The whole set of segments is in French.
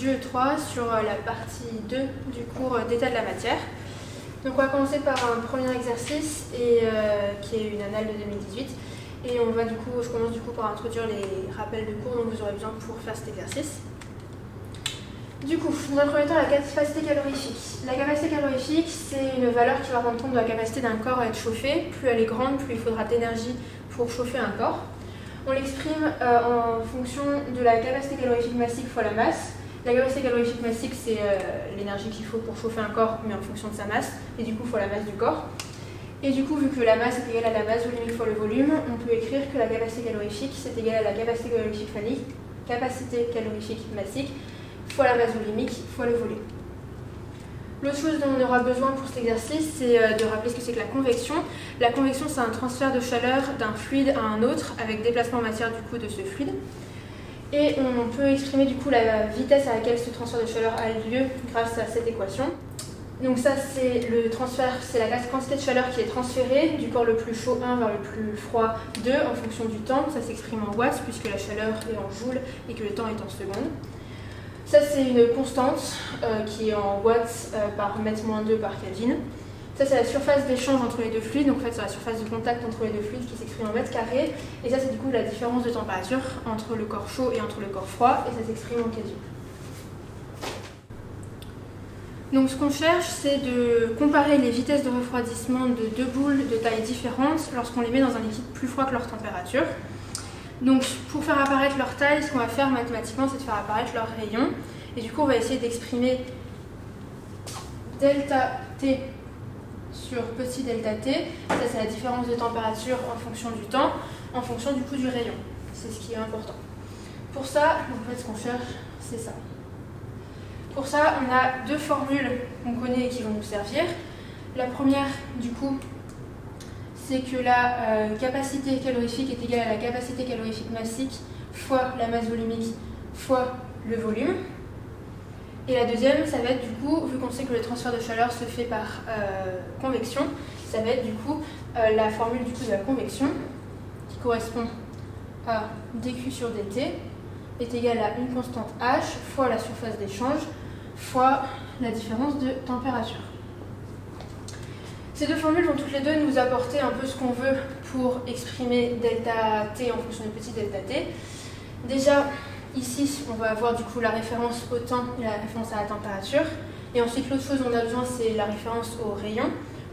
du E3 sur la partie 2 du cours d'état de la matière. Donc on va commencer par un premier exercice qui est une annale de 2018 et je commence du coup par introduire les rappels de cours dont vous aurez besoin pour faire cet exercice. Du coup, dans un premier temps, la capacité calorifique. La capacité calorifique, c'est une valeur qui va rendre compte de la capacité d'un corps à être chauffé. Plus elle est grande, plus il faudra d'énergie pour chauffer un corps. On l'exprime en fonction de la capacité calorifique massique fois la masse. La capacité calorifique massique, c'est l'énergie qu'il faut pour chauffer un corps, mais en fonction de sa masse, et du coup fois la masse du corps. Et du coup, vu que la masse est égale à la masse volumique fois le volume, on peut écrire que la capacité calorifique, c'est égal à la capacité calorifique massique fois la masse volumique fois le volume. L'autre chose dont on aura besoin pour cet exercice, c'est de rappeler ce que c'est que la convection. La convection, c'est un transfert de chaleur d'un fluide à un autre avec déplacement en matière du coup de ce fluide. Et on peut exprimer du coup la vitesse à laquelle ce transfert de chaleur a lieu grâce à cette équation. Donc ça, c'est le transfert, c'est la quantité de chaleur qui est transférée du corps le plus chaud 1 vers le plus froid 2 en fonction du temps. Ça s'exprime en watts puisque la chaleur est en joules et que le temps est en secondes. Ça, c'est une constante qui est en watts par mètre-2 par Kelvin. Ça, c'est la surface d'échange entre les deux fluides, donc en fait, c'est la surface de contact entre les deux fluides qui s'exprime en mètres carrés. Et ça, c'est du coup la différence de température entre le corps chaud et entre le corps froid, et ça s'exprime en Kelvin. Donc, ce qu'on cherche, c'est de comparer les vitesses de refroidissement de deux boules de tailles différentes lorsqu'on les met dans un liquide plus froid que leur température. Donc, pour faire apparaître leur taille, ce qu'on va faire mathématiquement, c'est de faire apparaître leur rayon. Et du coup, on va essayer d'exprimer delta T sur petit delta T. Ça, c'est la différence de température en fonction du temps, en fonction du coup du rayon. C'est ce qui est important. Pour ça, en fait, ce qu'on cherche, c'est ça. Pour ça, on a deux formules qu'on connaît et qui vont nous servir. La première, du coup, c'est que la capacité calorifique est égale à la capacité calorifique massique fois la masse volumique fois le volume. Et la deuxième, ça va être du coup, vu qu'on sait que le transfert de chaleur se fait par convection, ça va être du coup la formule du coup de la convection qui correspond à dQ sur dt est égale à une constante H fois la surface d'échange fois la différence de température. Ces deux formules vont toutes les deux nous apporter un peu ce qu'on veut pour exprimer delta t en fonction de petit delta t. Déjà, ici, on va avoir du coup la référence au temps et la référence à la température. Et ensuite, l'autre chose dont on a besoin, c'est la référence au rayon,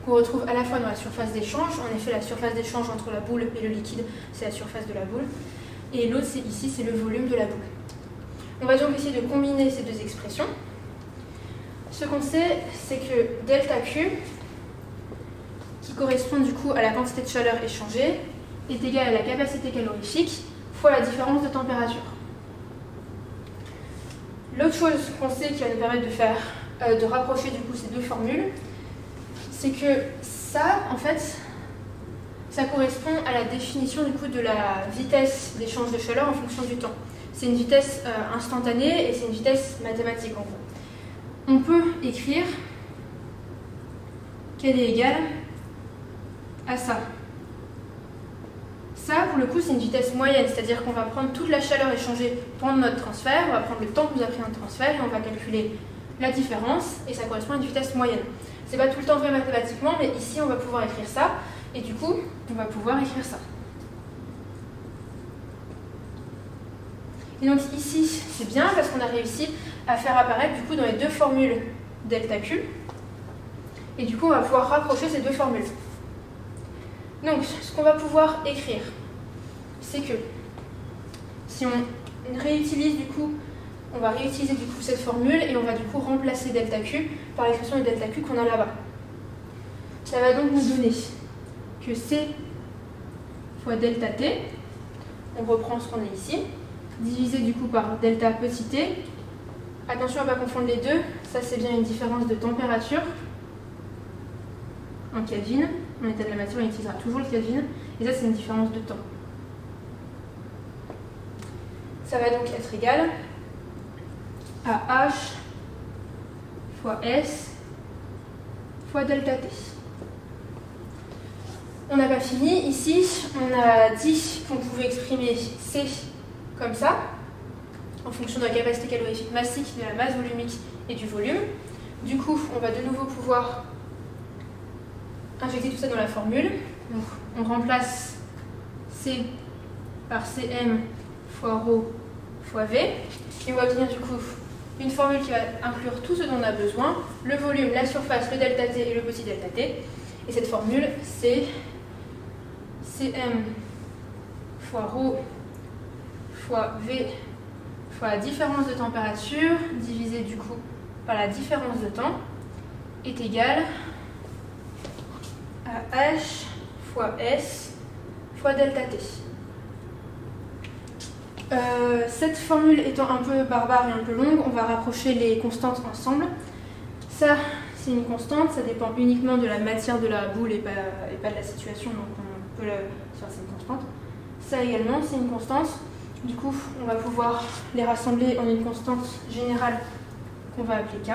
qu'on retrouve à la fois dans la surface d'échange. En effet, la surface d'échange entre la boule et le liquide, c'est la surface de la boule. Et l'autre, ici, c'est le volume de la boule. On va donc essayer de combiner ces deux expressions. Ce qu'on sait, c'est que delta Q, qui correspond du coup à la quantité de chaleur échangée, est égale à la capacité calorifique fois la différence de température. L'autre chose qu'on sait qui va nous permettre de rapprocher du coup ces deux formules, c'est que ça, en fait, ça correspond à la définition du coup de la vitesse d'échange de chaleur en fonction du temps. C'est une vitesse instantanée et c'est une vitesse mathématique en gros. On peut écrire qu'elle est égale à ça. Ça, pour le coup, c'est une vitesse moyenne, c'est-à-dire qu'on va prendre toute la chaleur échangée pendant notre transfert, on va prendre le temps que nous a pris notre transfert et on va calculer la différence et ça correspond à une vitesse moyenne. C'est pas tout le temps vrai mathématiquement, mais ici on va pouvoir écrire ça et du coup, on va pouvoir écrire ça. Et donc ici, c'est bien parce qu'on a réussi à faire apparaître du coup dans les deux formules delta Q et du coup, on va pouvoir rapprocher ces deux formules. Donc, ce qu'on va pouvoir écrire, c'est que si on réutilise du coup, on va réutiliser du coup cette formule et on va du coup remplacer delta Q par l'expression de delta Q qu'on a là-bas. Ça va donc nous donner que C fois delta T, on reprend ce qu'on a ici, divisé du coup par delta petit t. Attention à ne pas confondre les deux, ça c'est bien une différence de température en Kelvin. En état de la matière, on utilisera toujours le Kelvin. Et ça, c'est une différence de temps. Ça va donc être égal à H fois S fois delta T. On n'a pas fini. Ici, on a dit qu'on pouvait exprimer C comme ça. en fonction de la capacité calorifique massique, de la masse volumique et du volume. Du coup, on va de nouveau pouvoir injecter tout ça dans la formule. Donc, on remplace C par Cm fois ρ fois V. Et on va obtenir du coup une formule qui va inclure tout ce dont on a besoin, le volume, la surface, le delta T et le petit delta T. Et cette formule, c'est Cm fois ρ fois V fois la différence de température divisé du coup par la différence de temps est égal à H fois S fois delta T. Cette formule étant un peu barbare et un peu longue, on va rapprocher les constantes ensemble. Ça, c'est une constante, ça dépend uniquement de la matière de la boule et pas de la situation, donc on peut le dire c'est une constante. Ça également, c'est une constante. Du coup, on va pouvoir les rassembler en une constante générale qu'on va appeler K.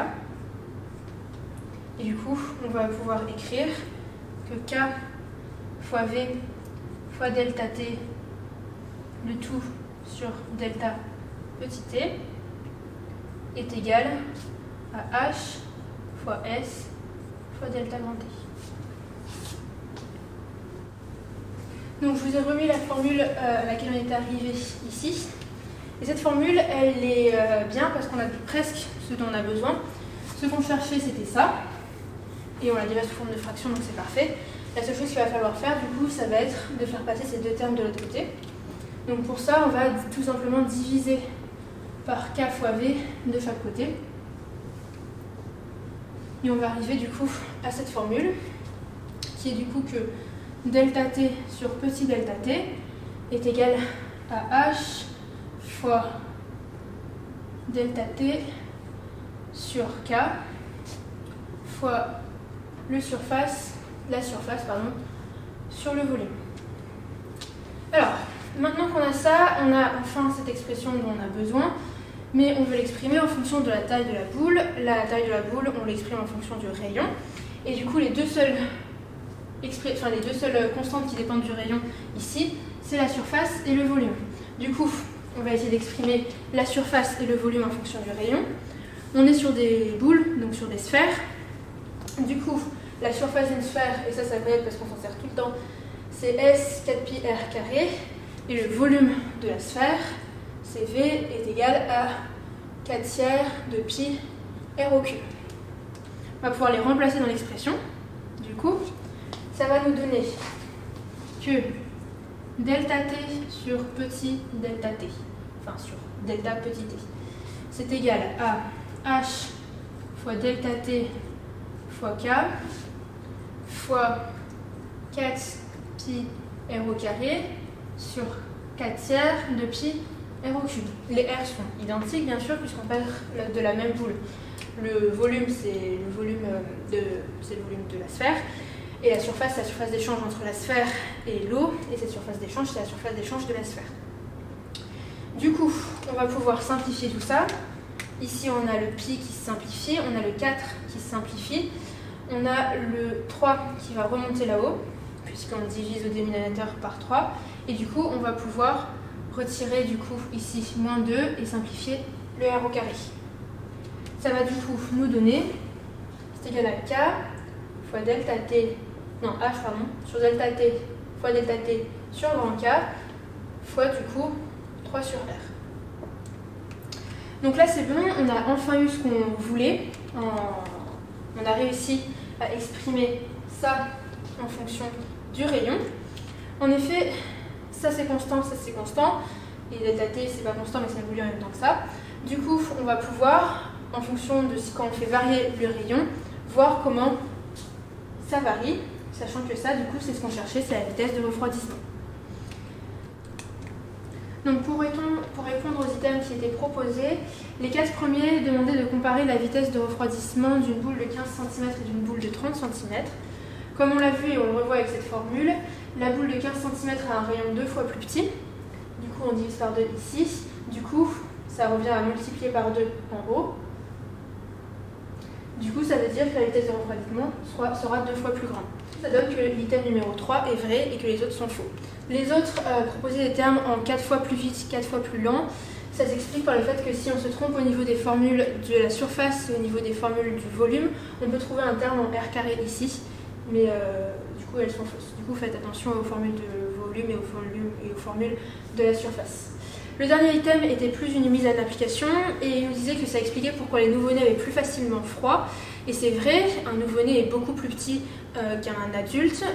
Et du coup, on va pouvoir écrire que K fois V fois delta T, le tout sur delta petit t, est égal à H fois S fois delta grand T. Donc je vous ai remis la formule à laquelle on est arrivé ici. Et cette formule, elle est bien parce qu'on a presque ce dont on a besoin. Ce qu'on cherchait, c'était ça. Et on l'a déjà sous forme de fraction, donc c'est parfait. La seule chose qu'il va falloir faire, du coup, ça va être de faire passer ces deux termes de l'autre côté. Donc pour ça, on va tout simplement diviser par K fois V de chaque côté. Et on va arriver du coup à cette formule, qui est du coup que delta T sur petit delta T est égal à H fois delta T sur K fois la surface sur le volume. Alors, maintenant qu'on a ça, on a enfin cette expression dont on a besoin, mais on veut l'exprimer en fonction de la taille de la boule. La taille de la boule, on l'exprime en fonction du rayon. Et du coup, les deux seules constantes qui dépendent du rayon ici, c'est la surface et le volume. Du coup, on va essayer d'exprimer la surface et le volume en fonction du rayon. On est sur des boules, donc sur des sphères. Du coup, la surface d'une sphère, et ça connaît parce qu'on s'en sert tout le temps, c'est S 4pi r carré. Et le volume de la sphère, CV, est égal à 4 tiers de pi r au cube. On va pouvoir les remplacer dans l'expression. Du coup, ça va nous donner que delta t sur petit delta t, enfin sur delta petit t, c'est égal à h fois delta t fois k fois 4 pi r au carré sur 4 tiers de pi r au cube. Les r sont identiques bien sûr puisqu'on parle de la même boule. Le volume c'est le volume de la sphère et la surface c'est la surface d'échange entre la sphère et l'eau et cette surface d'échange c'est la surface d'échange de la sphère. Du coup, on va pouvoir simplifier tout ça. Ici on a le pi qui se simplifie, on a le 4 qui se simplifie, on a le 3 qui va remonter là-haut puisqu'on divise au dénominateur par 3 et du coup on va pouvoir retirer du coup ici moins 2 et simplifier le r au carré. Ça va du coup nous donner, c'est égal à k fois delta t, non h pardon, sur delta t fois delta t sur grand K fois du coup 3 sur r. Donc là c'est bon, on a enfin eu ce qu'on voulait, on a réussi à exprimer ça en fonction du rayon. En effet, ça c'est constant, et delta t c'est pas constant mais ça évolue en même temps que ça. Du coup, on va pouvoir, en fonction de quand on fait varier le rayon, voir comment ça varie, sachant que ça, du coup, c'est ce qu'on cherchait, c'est la vitesse de refroidissement. Donc pour répondre aux items qui étaient proposés, les 4 premiers demandaient de comparer la vitesse de refroidissement d'une boule de 15 cm et d'une boule de 30 cm. Comme on l'a vu et on le revoit avec cette formule, la boule de 15 cm a un rayon 2 fois plus petit. Du coup, on divise par 2 ici. Du coup, ça revient à multiplier par 2 en haut. Du coup, ça veut dire que la vitesse de refroidissement sera 2 fois plus grande. Ça donne que l'item numéro 3 est vrai et que les autres sont faux. Les autres proposaient des termes en 4 fois plus vite, 4 fois plus lent. Ça s'explique par le fait que si on se trompe au niveau des formules de la surface et au niveau des formules du volume, on peut trouver un terme en r carré ici, mais du coup elles sont fausses. Du coup faites attention aux formules de volume et aux formules de la surface. Le dernier item était plus une mise en application et il nous disait que ça expliquait pourquoi les nouveau-nés avaient plus facilement froid. Et c'est vrai, un nouveau-né est beaucoup plus petit qu'un adulte,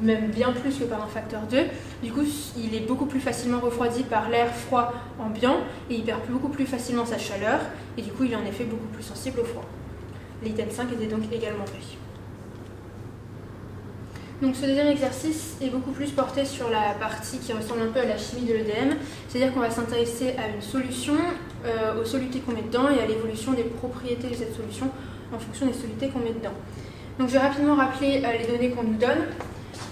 même bien plus que par un facteur 2. Du coup, il est beaucoup plus facilement refroidi par l'air froid ambiant et il perd beaucoup plus facilement sa chaleur et du coup, il est en effet beaucoup plus sensible au froid. L'item 5 était donc également vrai. Donc ce deuxième exercice est beaucoup plus porté sur la partie qui ressemble un peu à la chimie de l'EDM, c'est-à-dire qu'on va s'intéresser à une solution, aux solutés qu'on met dedans et à l'évolution des propriétés de cette solution en fonction des solutés qu'on met dedans. Donc je vais rapidement rappeler les données qu'on nous donne.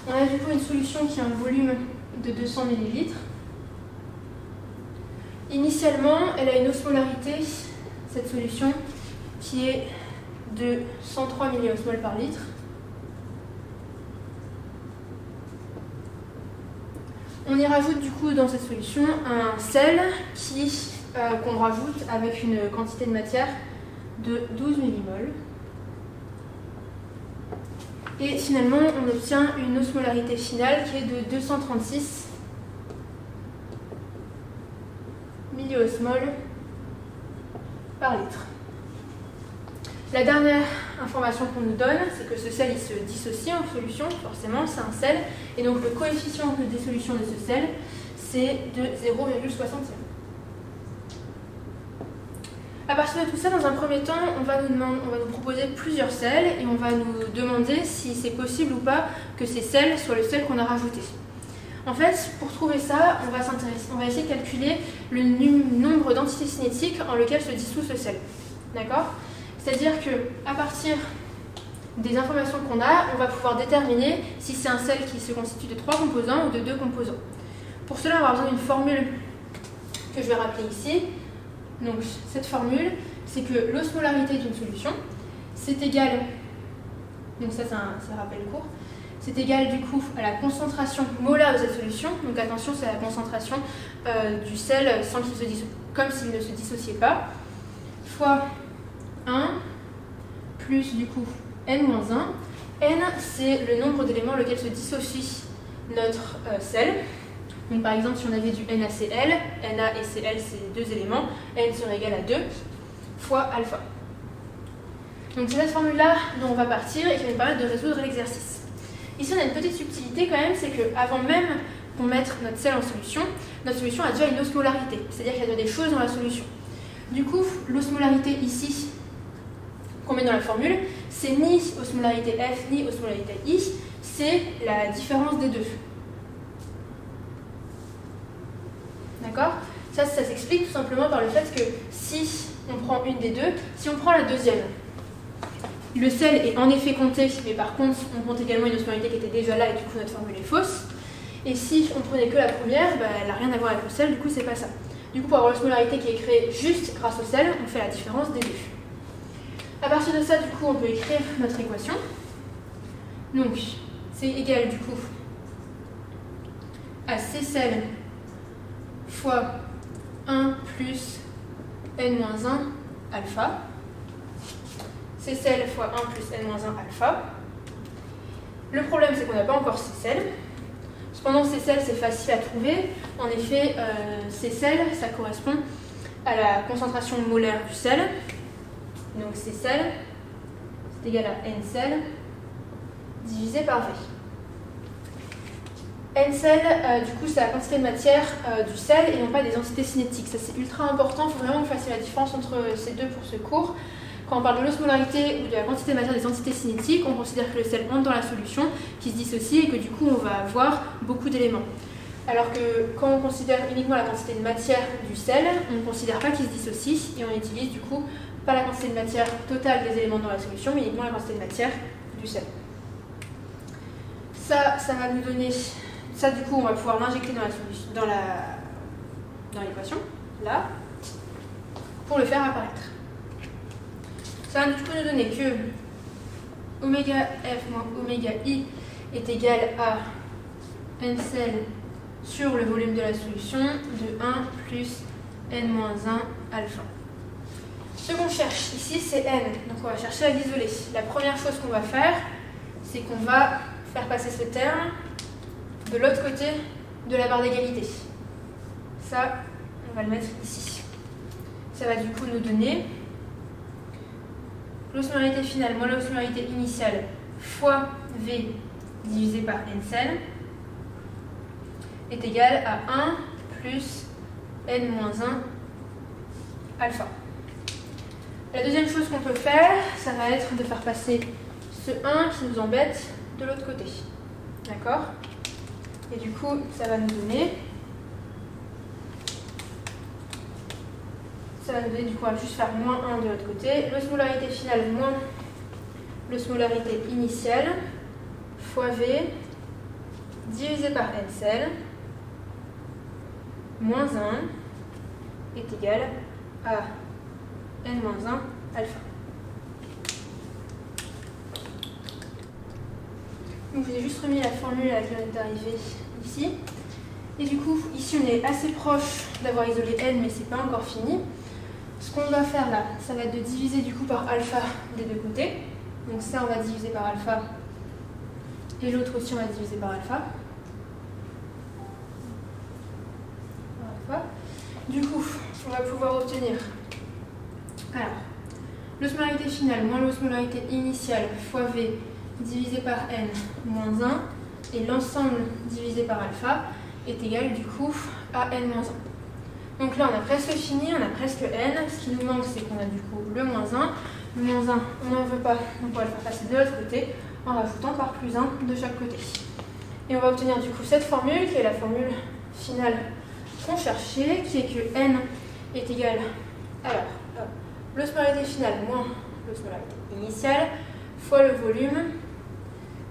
On a du coup une solution qui a un volume de 200 ml. Initialement, elle a une osmolarité, cette solution, qui est de 103 milliosmoles par litre. On y rajoute du coup dans cette solution un sel qu'on rajoute avec une quantité de matière de 12 millimoles. Et finalement, on obtient une osmolarité finale qui est de 236 milliosmoles par litre. La dernière information qu'on nous donne, c'est que ce sel il se dissocie en solution, forcément c'est un sel, et donc le coefficient de dissolution de ce sel, c'est de 0,60. À partir de tout ça, dans un premier temps, on va nous proposer plusieurs sels et on va nous demander si c'est possible ou pas que ces sels soient le sel qu'on a rajouté. En fait, pour trouver ça, on va essayer de calculer le nombre d'entités cinétiques en lequel se dissout ce sel. D'accord ? C'est-à-dire qu'à partir des informations qu'on a, on va pouvoir déterminer si c'est un sel qui se constitue de 3 composants ou de 2 composants. Pour cela, on va avoir besoin d'une formule que je vais rappeler ici. Donc, cette formule, c'est que l'osmolarité d'une solution, c'est égal, donc ça c'est un rappel court, c'est égal du coup à la concentration molaire de cette solution, donc attention, c'est la concentration du sel sans qu'il se dissocie, comme s'il ne se dissociait pas, fois 1 plus du coup n-1. N, c'est le nombre d'éléments auxquels se dissocie notre sel. Donc par exemple, si on avait du NaCl, Na et Cl, c'est 2 éléments, N serait égal à 2 fois alpha. Donc c'est cette formule-là dont on va partir et qui va nous permettre de résoudre l'exercice. Ici, on a une petite subtilité quand même, c'est qu'avant même qu'on mette notre sel en solution, notre solution a déjà une osmolarité, c'est-à-dire qu'il y a déjà des choses dans la solution. Du coup, l'osmolarité ici, qu'on met dans la formule, c'est ni osmolarité F ni osmolarité I, c'est la différence des deux. D'accord ? Ça s'explique tout simplement par le fait que si on prend une des deux, si on prend la deuxième, le sel est en effet compté, mais par contre on compte également une osmolarité qui était déjà là et du coup notre formule est fausse. Et si on prenait que la première, elle n'a rien à voir avec le sel, du coup c'est pas ça. Du coup pour avoir l'osmolarité qui est créée juste grâce au sel, on fait la différence des deux. À partir de ça, du coup, on peut écrire notre équation. Donc, c'est égal, du coup, à Cl fois 1 plus n-1 alpha. Cl fois 1 plus n-1 alpha. Le problème, c'est qu'on n'a pas encore Cl. Cependant, Cl, c'est facile à trouver. En effet, Cl, ça correspond à la concentration molaire du sel. Donc Cl, c'est égal à Ncl divisé par V. Ncl, du coup, c'est la quantité de matière du sel et non pas des entités cinétiques. Ça, c'est ultra important. Il faut vraiment que vous fassiez la différence entre ces deux pour ce cours. Quand on parle de l'osmolarité ou de la quantité de matière des entités cinétiques, on considère que le sel entre dans la solution, qui se dissocie et que du coup, on va avoir beaucoup d'éléments. Alors que quand on considère uniquement la quantité de matière du sel, on ne considère pas qu'il se dissocie et on utilise du coup pas la quantité de matière totale des éléments dans la solution, mais uniquement la quantité de matière du sel. Ça va nous donner... Ça, du coup, on va pouvoir l'injecter dans la solution, dans l'équation, là, pour le faire apparaître. Ça va du coup nous donner que oméga F moins oméga I est égal à Ncl sur le volume de la solution de 1 plus N-1 alpha. Ce qu'on cherche ici, c'est N. Donc on va chercher à l'isoler. La première chose qu'on va faire, c'est qu'on va faire passer ce terme de l'autre côté de la barre d'égalité. Ça, on va le mettre ici. Ça va du coup nous donner l'osmolarité finale moins l'osmolarité initiale fois V divisé par N-cell est égal à 1 plus N-1 alpha. La deuxième chose qu'on peut faire, ça va être de faire passer ce 1 qui nous embête de l'autre côté. D'accord? Et du coup, ça va nous donner... du coup, on va juste faire moins 1 de l'autre côté. L'osmolarité finale moins l'osmolarité initiale fois V divisé par N-cell moins 1 est égal à N-1 alpha. Donc je vous ai juste remis la formule à laquelle on est arrivé ici. Et du coup, ici on est assez proche d'avoir isolé N, mais c'est pas encore fini. Ce qu'on va faire là, ça va être de diviser du coup par alpha des deux côtés. Donc ça, on va diviser par alpha. Et l'autre aussi, on va diviser par alpha. Du coup, on va pouvoir obtenir l'osmolarité finale moins l'osmolarité initiale fois V divisé par N moins 1 et l'ensemble divisé par alpha est égal du coup à N moins 1. Donc là, on a presque fini, on a presque N. Ce qui nous manque, c'est qu'on a du coup le moins 1. Le moins 1, on n'en veut pas, donc on va le faire passer de l'autre côté en rajoutant par plus 1 de chaque côté. Et on va obtenir du coup cette formule qui est la formule finale qu'on cherchait, qui est que N est égal à l'osmolarité finale moins l'osmolarité initiale fois le volume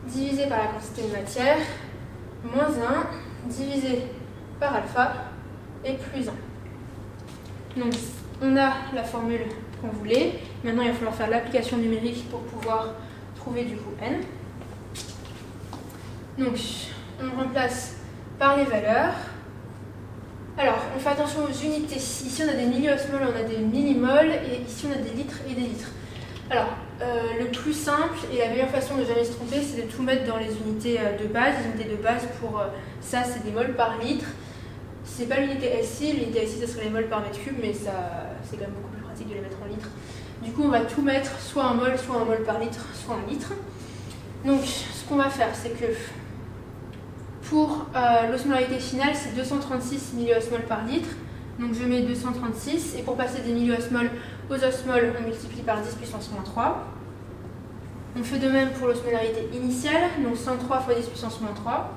divisé par la quantité de matière moins 1 divisé par alpha et plus 1. Donc on a la formule qu'on voulait. Maintenant il va falloir faire l'application numérique pour pouvoir trouver du coup N. Donc on remplace par les valeurs. Alors on fait attention aux unités. Ici on a des milliosmoles, on a des millimoles et ici on a des litres et des litres. Alors le plus simple et la meilleure façon de jamais se tromper, c'est de tout mettre dans les unités de base. Les unités de base pour ça c'est des moles par litre. C'est pas l'unité SI, l'unité SI ça serait les moles par mètre cube, mais ça c'est quand même beaucoup plus pratique de les mettre en litres. Du coup on va tout mettre soit en mol par litre, soit en litre. Donc ce qu'on va faire c'est que pour l'osmolarité finale c'est 236 milliosmoles par litre. Donc je mets 236 et pour passer des milliosmoles aux osmoles on multiplie par 10 puissance moins 3. On fait de même pour l'osmolarité initiale, donc 103 fois 10 puissance moins 3.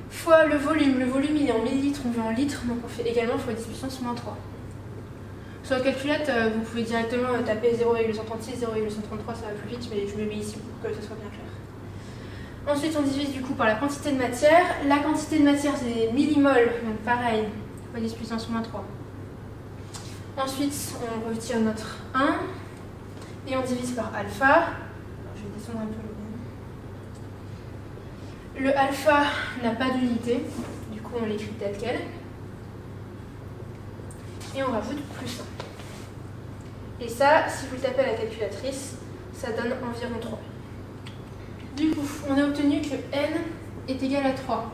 Fois le volume il est en millilitres, on veut en litres, donc on fait également fois 10 puissance moins 3. Sur la calculette, vous pouvez directement taper 0,136, 0,133, ça va plus vite, mais je le mets ici pour que ce soit bien clair. Ensuite, on divise du coup par la quantité de matière. La quantité de matière, c'est des millimoles, donc pareil, fois 10 puissance moins 3. Ensuite, on retire notre 1 et on divise par alpha. Alors, je vais descendre un peu le alpha n'a pas d'unité, du coup on l'écrit tel quel. Et on rajoute plus 1. Et ça, si vous le tapez à la calculatrice, ça donne environ 3. Du coup, on a obtenu que N est égal à 3.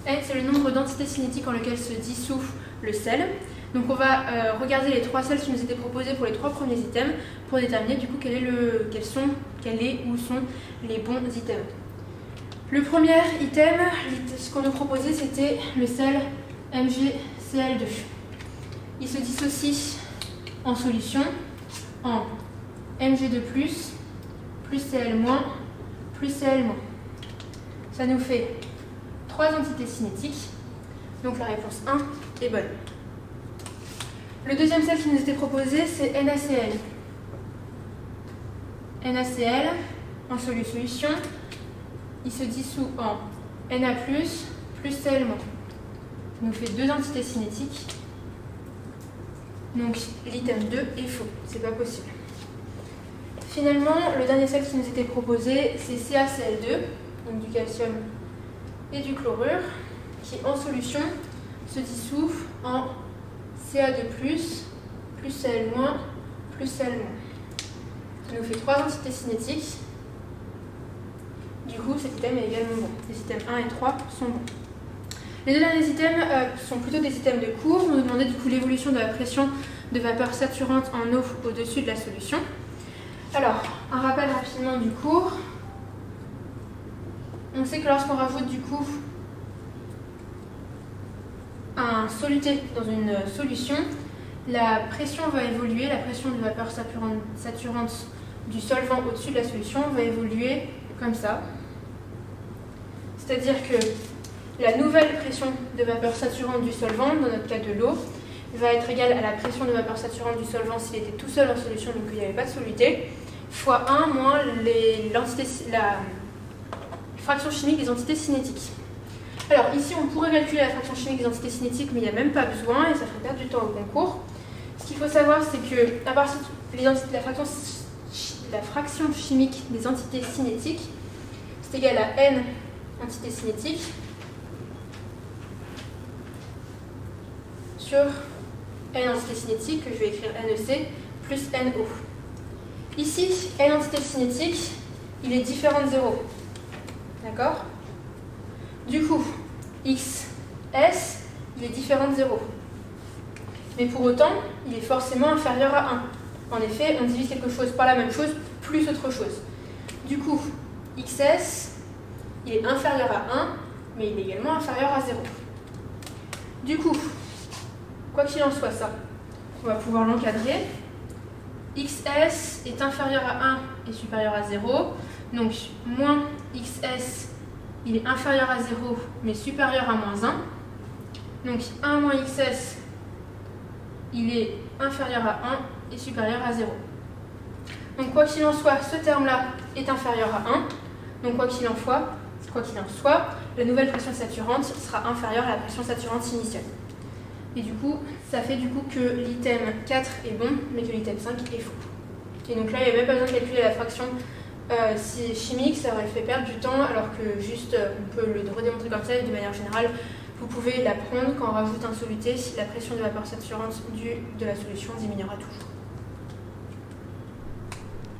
N, c'est le nombre d'entités cinétiques en lequel se dissout le sel. Donc on va regarder les 3 sels qui nous étaient proposés pour les 3 premiers items pour déterminer du coup quel est ou sont les bons items. Le premier item, ce qu'on nous proposait, c'était le sel MgCl2. Il se dissocie en solution en Mg2+, plus Cl-, plus Cl-. Ça nous fait 3 entités cinétiques, donc la réponse 1 est bonne. Le deuxième sel qui nous était proposé, c'est NaCl. NaCl, en solution, il se dissout en Na+, plus Cl-. Ça nous fait 2 entités cinétiques. Donc l'item 2 est faux, c'est pas possible. Finalement, le dernier sel qui nous était proposé, c'est CaCl2, donc du calcium et du chlorure, qui en solution se dissout en Ca2+, plus Cl-, plus Cl-. Ça nous fait 3 entités cinétiques. Du coup, cet item est également bon. Les items 1 et 3 sont bons. Les deux derniers items sont plutôt des items de cours. On nous demandait du coup l'évolution de la pression de vapeur saturante en eau au-dessus de la solution. Alors, un rappel rapidement du cours. On sait que lorsqu'on rajoute du coup un soluté dans une solution, la pression va évoluer, la pression de vapeur saturante du solvant au-dessus de la solution va évoluer comme ça. C'est-à-dire que la nouvelle pression de vapeur saturante du solvant, dans notre cas de l'eau, va être égale à la pression de vapeur saturante du solvant s'il était tout seul en solution, donc il n'y avait pas de soluté, fois 1 moins la fraction chimique des entités cinétiques. Alors ici, on pourrait calculer la fraction chimique des entités cinétiques, mais il n'y a même pas besoin et ça ferait perdre du temps au concours. Ce qu'il faut savoir, c'est que à partir de la fraction chimique des entités cinétiques, c'est égal à n entités cinétiques sur n entités cinétiques, que je vais écrire NEC, plus NO. Ici, n entités cinétiques, il est différent de 0. D'accord? Du coup, XS, il est différent de 0. Mais pour autant, il est forcément inférieur à 1. En effet, on divise quelque chose par la même chose, plus autre chose. Du coup, XS, il est inférieur à 1, mais il est également inférieur à 0. Du coup, quoi qu'il en soit, ça, on va pouvoir l'encadrer. XS est inférieur à 1 et supérieur à 0. Donc, moins XS, il est inférieur à 0, mais supérieur à moins 1. Donc, 1 moins XS, il est inférieur à 1 et supérieur à 0. Donc, quoi qu'il en soit, ce terme-là est inférieur à 1. Donc, quoi qu'il en soit, la nouvelle pression saturante sera inférieure à la pression saturante initiale. Et du coup, ça fait du coup que l'item 4 est bon, mais que l'item 5 est faux. Et donc là, il n'y a même pas besoin de calculer la fraction chimique, ça aurait fait perdre du temps, alors que juste, on peut le redémontrer comme ça, et de manière générale, vous pouvez l'apprendre quand on rajoute un soluté, si la pression de vapeur saturante de la solution diminuera toujours.